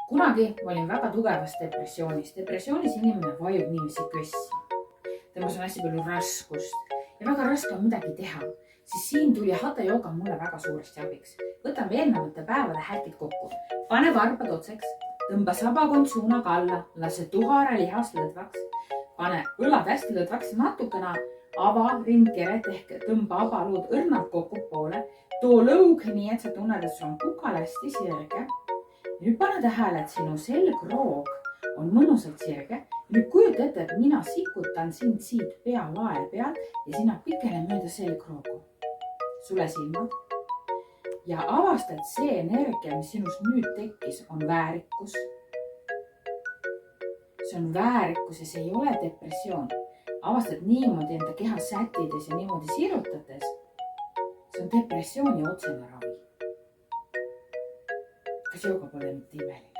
Kunagi ma olin väga tugevas depressioonis. Depressioonis inimene vajub niiviisi kössi. Temas on hästi palju raskust ja väga raske on midagi teha. Siis siin tuli Hatha jooga mulle väga suuresti abiks. Võtan eelnevate päevade häkid kokku. Pane varbad otseks, tõmba sabakond suunaga alla, lase tuhara lihast lõdvaks. Pane õlad hästi lõdvaks, natukene ava rindkeret ehk tõmba abaluud õrnalt kokku poole. Too lõug nii, et sa tunned, et sul on kukal hästi sirge. Nüüd pane tähele, et sinu selgroog on mõnusalt sirge. Nüüd kujuta ette, et mina sikutan sind siit pealae pealt ja sina pikene mööda selgroogu. Sule silmad ja avastad, et see energia, mis sinust nüüd tekkis, on väärikus. See on väärikus ja see ei ole depressioon. Avastad niimoodi enda keha sätides ja niimoodi sirutades. See on depressiooni otsene ravi. Kas jooga pole mitte imeline?